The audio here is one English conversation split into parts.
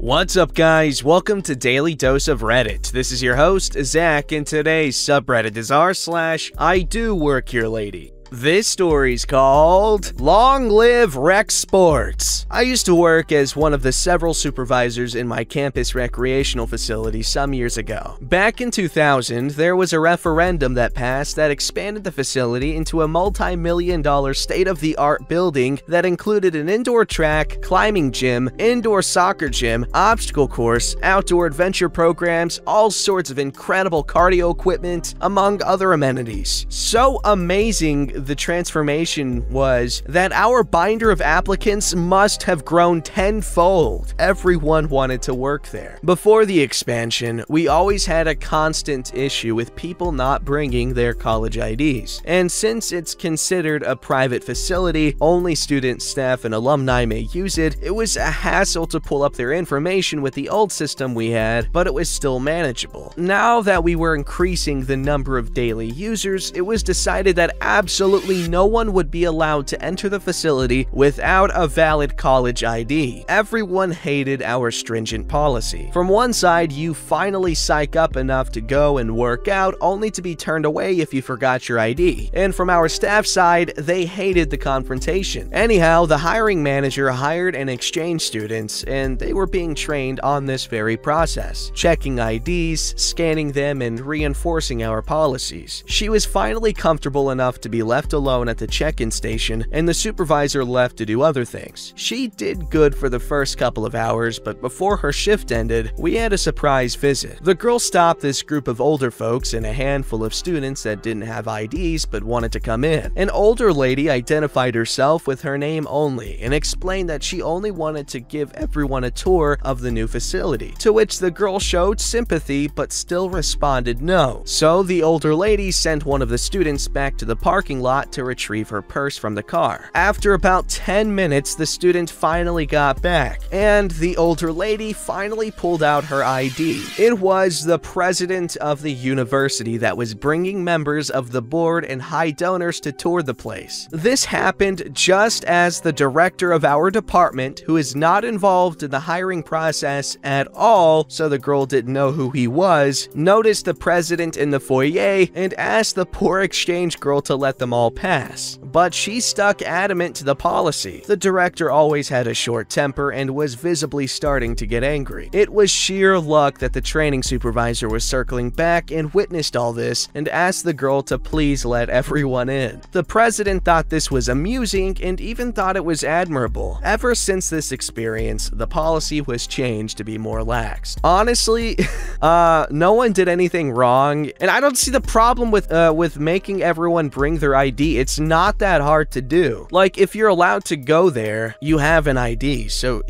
What's up, guys? Welcome to Daily Dose of Reddit. This is your host, Zach, and today's subreddit is r/IDoWorkHereLady. This story's called Long Live Rec Sports. I used to work as one of the several supervisors in my campus recreational facility some years ago. Back in 2000, there was a referendum that passed that expanded the facility into a multi-million-dollar state-of-the-art building that included an indoor track, climbing gym, indoor soccer gym, obstacle course, outdoor adventure programs, all sorts of incredible cardio equipment, among other amenities. So amazing the transformation was that our binder of applicants must have grown tenfold. Everyone wanted to work there. Before the expansion, we always had a constant issue with people not bringing their college IDs. And since it's considered a private facility, only students, staff, and alumni may use it, it was a hassle to pull up their information with the old system we had, but it was still manageable. Now that we were increasing the number of daily users, it was decided that absolutely no one would be allowed to enter the facility without a valid college ID. Everyone hated our stringent policy. From one side, you finally psych up enough to go and work out, only to be turned away if you forgot your ID. And from our staff side, they hated the confrontation. Anyhow, the hiring manager hired and exchanged students, and they were being trained on this very process, checking IDs, scanning them, and reinforcing our policies. She was finally comfortable enough to be left alone at the check-in station, and the supervisor left to do other things. She did good for the first couple of hours, but before her shift ended, we had a surprise visit. The girl stopped this group of older folks and a handful of students that didn't have IDs but wanted to come in. An older lady identified herself with her name only and explained that she only wanted to give everyone a tour of the new facility, to which the girl showed sympathy but still responded no. So the older lady sent one of the students back to the parking lot to retrieve her purse from the car. After about 10 minutes, the student finally got back, and the older lady finally pulled out her ID. It was the president of the university that was bringing members of the board and high donors to tour the place. This happened just as the director of our department, who is not involved in the hiring process at all, so the girl didn't know who he was, noticed the president in the foyer and asked the poor exchange girl to let them all pass. But she stuck adamant to the policy. The director always had a short temper and was visibly starting to get angry. It was sheer luck that the training supervisor was circling back and witnessed all this and asked the girl to please let everyone in. The president thought this was amusing and even thought it was admirable. Ever since this experience, the policy was changed to be more lax. Honestly, no one did anything wrong, and I don't see the problem with making everyone bring their ID. It's not that hard to do. Like, if you're allowed to go there, you have an ID, so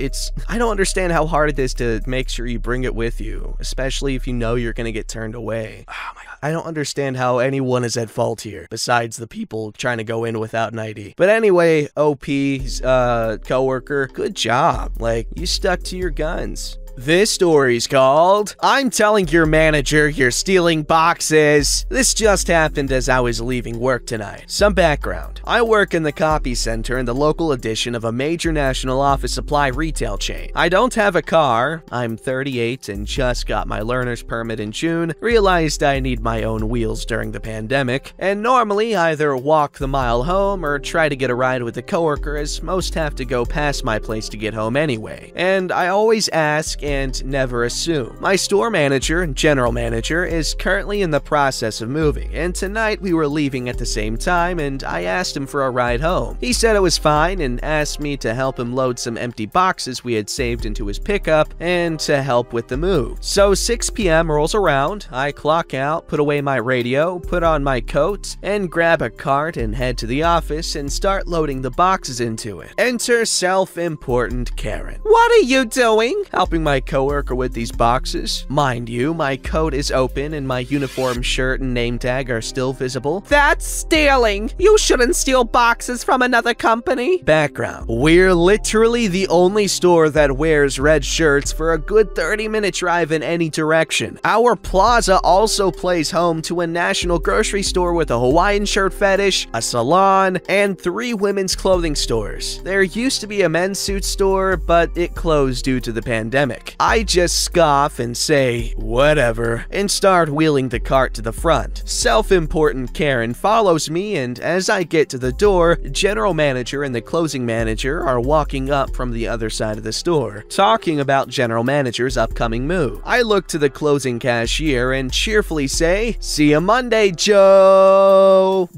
I don't understand how hard it is to make sure you bring it with you, especially if you know you're gonna get turned away. Oh my god, I don't understand how anyone is at fault here, besides the people trying to go in without an ID. But anyway, OP's coworker, good job. Like, you stuck to your guns. This story's called I'm Telling Your Manager You're Stealing Boxes. This just happened as I was leaving work tonight. Some background. I work in the copy center in the local edition of a major national office supply retail chain. I don't have a car. I'm 38 and just got my learner's permit in June, realized I need my own wheels during the pandemic, and normally either walk the mile home or try to get a ride with a coworker, as most have to go past my place to get home anyway. And I always ask and never assume. My store manager and general manager is currently in the process of moving, and tonight we were leaving at the same time and I asked him for a ride home. He said it was fine and asked me to help him load some empty boxes we had saved into his pickup and to help with the move. So 6 p.m. rolls around, I clock out, put away my radio, put on my coat, and grab a cart and head to the office and start loading the boxes into it. Enter self-important Karen. What are you doing? Helping my coworker with these boxes. Mind you, my coat is open and my uniform shirt and name tag are still visible. That's stealing! You shouldn't steal boxes from another company. Background. We're literally the only store that wears red shirts for a good 30-minute drive in any direction. Our plaza also plays home to a national grocery store with a Hawaiian shirt fetish, a salon, and 3 women's clothing stores. There used to be a men's suit store, but it closed due to the pandemic. back. I just scoff and say, whatever, and start wheeling the cart to the front. Self-important Karen follows me, and as I get to the door, general manager and the closing manager are walking up from the other side of the store, talking about general manager's upcoming move. I look to the closing cashier and cheerfully say, "See you Monday, Joe."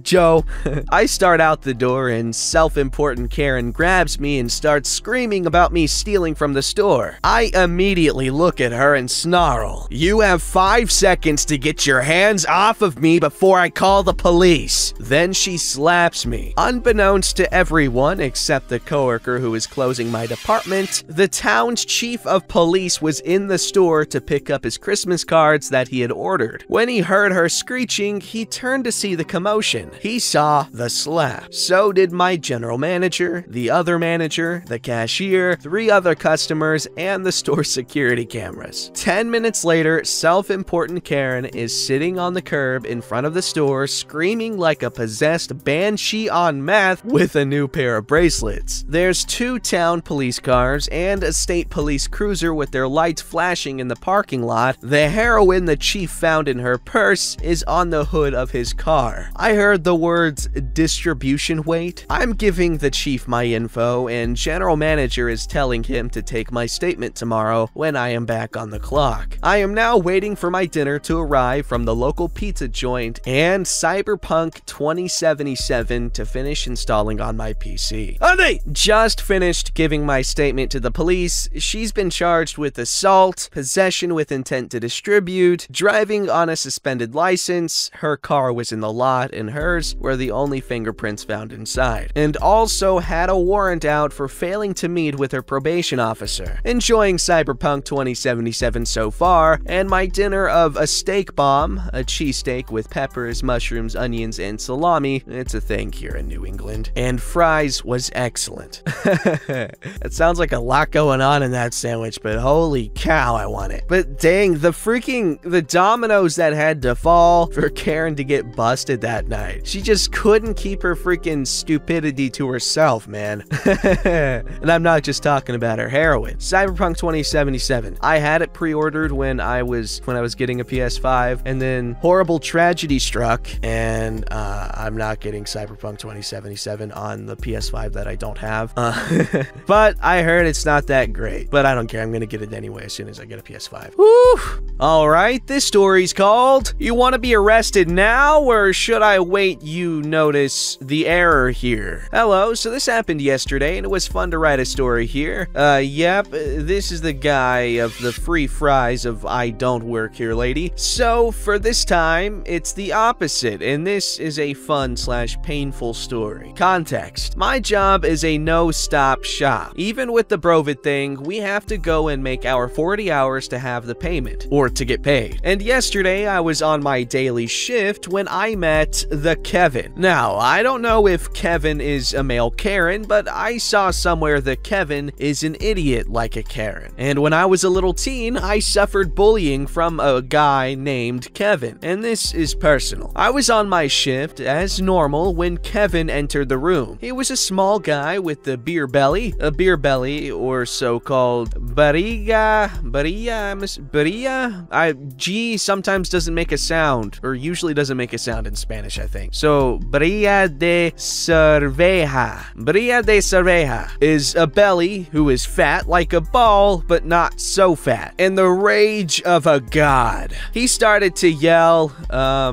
I start out the door and self-important Karen grabs me and starts screaming about me stealing from the store. I immediately look at her and snarl, "You have 5 seconds to get your hands off of me before I call the police." Then she slaps me. Unbeknownst to everyone except the coworker who is closing my department, the town's chief of police was in the store to pick up his Christmas cards that he had ordered. When he heard her screeching, he turned to see the commotion. He saw the slap. So did my general manager, the other manager, the cashier, 3 other customers, and the store security cameras. 10 minutes later, self-important Karen is sitting on the curb in front of the store, screaming like a possessed banshee on meth with a new pair of bracelets. There's 2 town police cars and a state police cruiser with their lights flashing in the parking lot. The heroin the chief found in her purse is on the hood of his car. I heard the words distribution weight. I'm giving the chief my info, and general manager is telling him to take my statement tomorrow when I am back on the clock. I am now waiting for my dinner to arrive from the local pizza joint and Cyberpunk 2077 to finish installing on my PC. Honey! Just finished giving my statement to the police. She's been charged with assault, possession with intent to distribute, driving on a suspended license, her car was in the lot, and hers were the only fingerprints found inside, and also had a warrant out for failing to meet with her probation officer. Enjoying Cyberpunk 2077 so far, and my dinner of a steak bomb, a cheesesteak with peppers, mushrooms, onions, and salami, it's a thing here in New England, and fries was excellent. It sounds like a lot going on in that sandwich, but holy cow, I want it. But dang, the dominoes that had to fall for Karen to get busted that night. She just couldn't keep her freaking stupidity to herself, man. And I'm not just talking about her heroin. Cyberpunk 2077. I had it pre-ordered when I was getting a PS5, and then horrible tragedy struck, and I'm not getting Cyberpunk 2077 on the PS5 that I don't have. But I heard it's not that great. But I don't care. I'm gonna get it anyway as soon as I get a PS5. Woo! Alright, this story's called You Want to Be Arrested Now, or Should I Wait You Notice the Error Here? Hello, so this happened yesterday, and it was fun to write a story here. Yep, this is the guy of the free fries of IDoWorkHereLady. So, for this time, it's the opposite, and this is a fun/painful story. Context. My job is a no-stop shop. Even with the Brovid thing, we have to go and make our 40 hours to have the payment, or to get paid. And yesterday, I was on my daily shift when I met the Kevin. Now, I don't know if Kevin is a male Karen, but I saw somewhere that Kevin is an idiot like a Karen. And when I was a little teen, I suffered bullying from a guy named Kevin. And this is personal. I was on my shift as normal when Kevin entered the room. He was a small guy with a beer belly, or so-called barriga. G sometimes doesn't make a sound, or usually doesn't make a sound in Spanish, I think. So, barriga de cerveja. Barriga de cerveja is a belly who is fat like a ball, but not so fat. And the rage of a god. He started to yell, I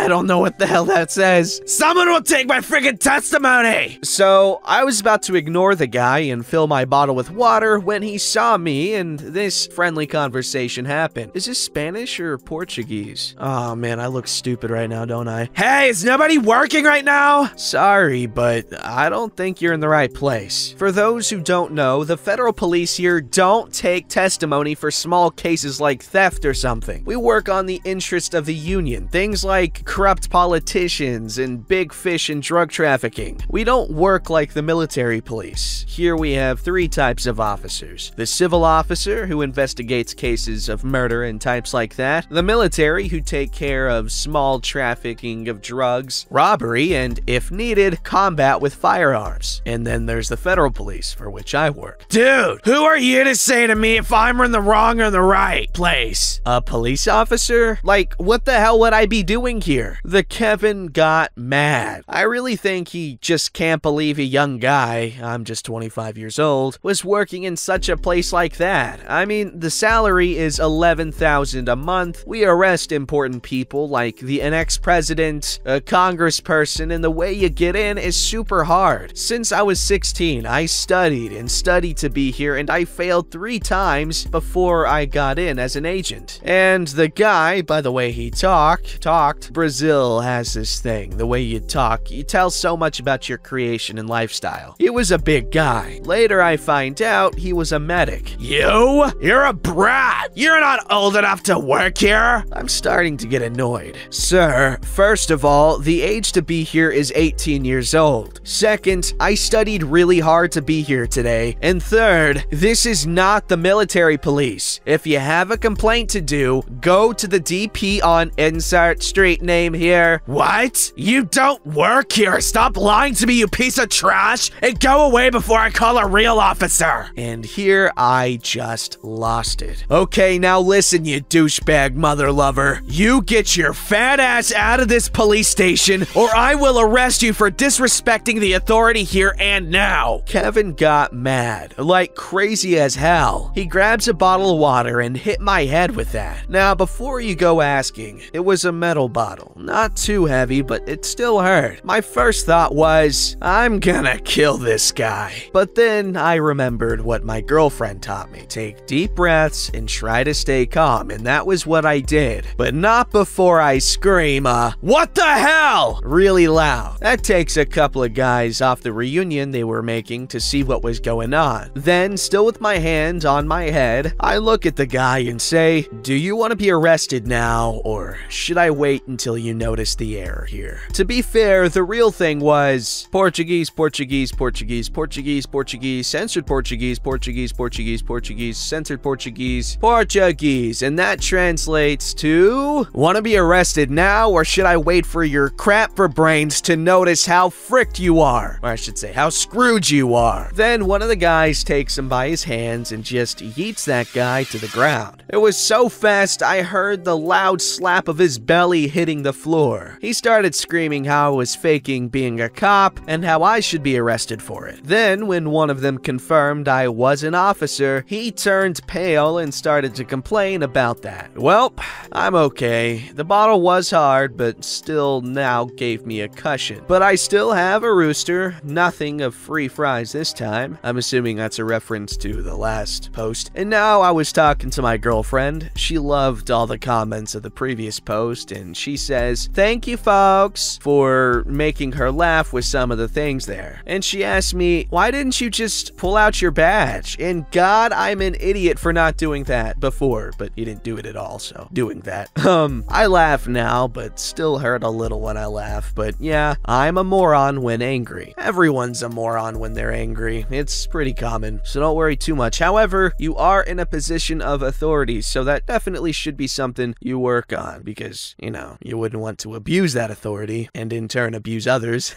don't know what the hell that says. Someone will take my friggin' testimony! So, I was about to ignore the guy and fill my bottle with water when he saw me, and this friendly conversation happened. Is this Spanish or Portuguese? Oh man, I look stupid right now, don't I? Hey, is nobody working right now? Sorry, but I don't think you're in the right place. For those who don't know, the federal police here don't take testimony for small cases like theft or something. We work work on the interest of the union, things like corrupt politicians and big fish and drug trafficking. We don't work like the military police. Here we have three types of officers. The civil officer, who investigates cases of murder and types like that. The military, who take care of small trafficking of drugs, robbery, and, if needed, combat with firearms. And then there's the federal police, for which I work. Dude, who are you to say to me if I'm in the wrong or the right place? A police officer? Like, what the hell would I be doing here? The Kevin got mad. I really think he just can't believe a young guy, I'm just 25 years old, was working in such a place like that. I mean, the salary is $11,000 a month. We arrest important people like an ex-president, a congressperson, and the way you get in is super hard. Since I was 16, I studied and studied to be here, and I failed 3 times before I got in as an agent. And the guy, by the way he talked, Brazil has this thing. The way you talk, you tell so much about your creation and lifestyle. He was a big guy. Later I find out he was a medic. You're a brat! You're not old enough to work here! I'm starting to get annoyed. Sir, first of all, the age to be here is 18 years old. Second, I studied really hard to be here today. And third, this is not the military police. If you have a complaint to do, go to the DP on insert street name here. What? You don't work here! Stop lying to me, you piece of trash! And go away before I call a real officer! And here I just lost it. Okay, now listen, you douchebag mother lover. You get your fat ass out of this police station, or I will arrest you for disrespecting the authority here and now. Kevin got mad, like crazy as hell. He grabs a bottle of water and hit my head with that. Now, before you go asking, it was a metal bottle. Not too heavy, but it still hurt. My first thought was, I'm gonna kill this guy. But then I remembered what my girlfriend taught me. Take deep breaths and try to stay calm, and that was what I did. But not before I scream, what the hell? Really loud. That takes a couple of guys off the reunion they were making to see what was going on. Then, still with my hand on my head, I look at the guy and say, do you want to be arrested now, or should I wait until you notice the error here? To be fair, the real thing was Portuguese, Portuguese, Portuguese, Portuguese, Portuguese, censored Portuguese, Portuguese, Portuguese, Portuguese, censored Portuguese, Portuguese, and that translates to, want to be arrested now, or should I wait for your crap for brains to notice how fricked you are? Or I should say, how screwed you are. Then one of the guys takes him by his hands and just yeets that guy to the ground. It was so fast, I heard the loud slap of his belly hitting the floor. He started screaming how I was faking being a cop and how I should be arrested for it. Then, when one of them confirmed I was an officer, he turned pale and started to complain about that. Well, I'm okay. The bottle was hard, but still now gave me a cushion. But I still have a rooster. Nothing of free fries this time. I'm assuming that's a reference to the last post. And now I was talking to my girlfriend. She loved all the comments of the previous post, and she says, thank you folks for making her laugh with some of the things there. And she asked me, why didn't you just pull out your badge? And God, I'm an idiot for not doing that before, but you didn't do it at all, so doing that. I laugh now, but still hurt a little when I laugh. But yeah, I'm a moron when angry. Everyone's a moron when they're angry. It's pretty common, so don't worry too much. However, you are in a position of authority, so that definitely should be something you work on, because, you know, you wouldn't want to abuse that authority and in turn abuse others.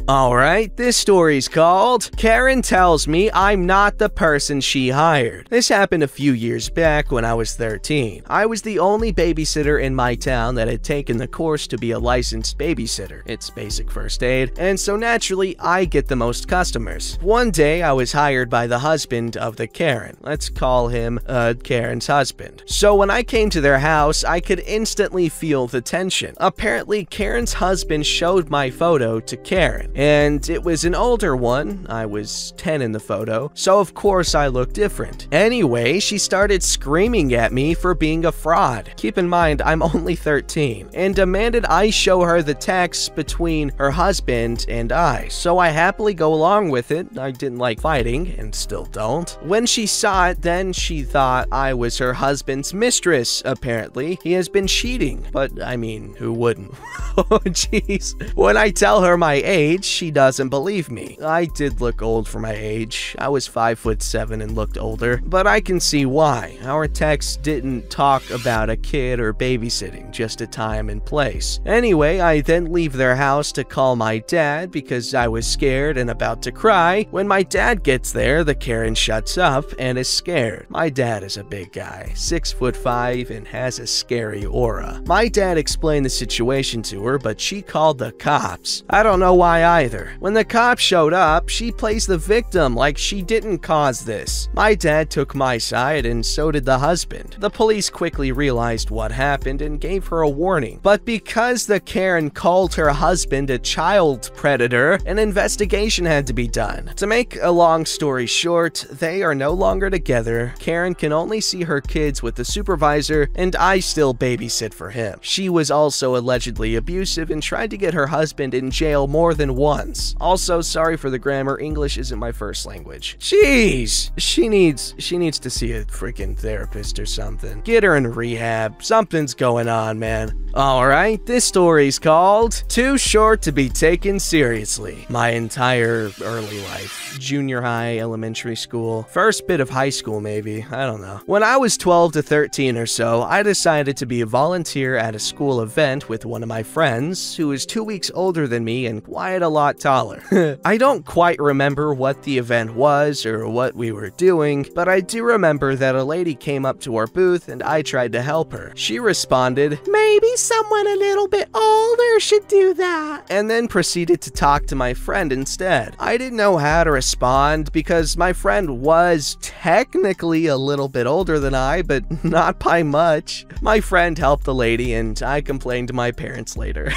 Alright, this story's called Karen Tells Me I'm Not the Person She Hired. This happened a few years back when I was 13. I was the only babysitter in my town that had taken the course to be a licensed babysitter. It's basic first aid, and so naturally I get the most customers. One day I was hired by the husband of the Karen. Let's call him Karen's husband. So when I came to their house, I could instantly feel the tension. Apparently Karen's husband showed my photo to Karen. And it was an older one. I was 10 in the photo, so of course I looked different. Anyway, she started screaming at me for being a fraud. Keep in mind, I'm only 13, and demanded I show her the text between her husband and I, so I happily go along with it. I didn't like fighting, and still don't. When she saw it, then she thought I was her husband's mistress, apparently. He has been cheating, but I mean, who wouldn't? Oh jeez. When I tell her my age, she doesn't believe me. I did look old for my age. I was 5'7" and looked older, but I can see why. Our text didn't talk about a kid or babysitting, just a time and place. Anyway, I then leave their house to call my dad because I was scared and about to cry. When my dad gets there, the Karen shuts up and is scared. My dad is a big guy, 6'5" and has a scary aura. My dad explained the situation to her, but she called the cops. I don't know why either. When the cops showed up, she plays the victim like she didn't cause this. My dad took my side and so did the husband. The police quickly realized what happened and gave her a warning. But because the Karen called her husband a child predator, an investigation had to be done. To make a long story short, they are no longer together. Karen can only see her kids with the supervisor, and I still babysit for him. She was also allegedly abusive and tried to get her husband in jail more than once. Also, sorry for the grammar, English isn't my first language. Jeez, she needs to see a freaking therapist or something. Get her in rehab. Something's going on, man. Alright, this story's called Too Short to Be Taken Seriously. My entire early life. Junior high, elementary school, first bit of high school maybe, I don't know. When I was 12 to 13 or so, I decided to be a volunteer at a school event with one of my friends who is 2 weeks older than me and quite a lot taller. I don't quite remember what the event was or what we were doing, but I do remember that a lady came up to our booth and I tried to help her. She responded, "Maybe someone a little bit older should do that," and then proceeded to talk to my friend instead. I didn't know how to respond because my friend was technically a little bit older than I, but not by much. My friend helped the lady and I complained to my parents later.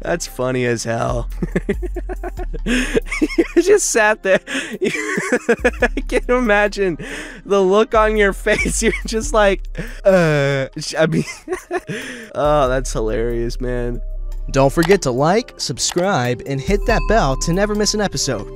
That's funny as hell. You just sat there. I can't imagine the look on your face. You're just like, I mean, oh, that's hilarious, man. Don't forget to like, subscribe, and hit that bell to never miss an episode.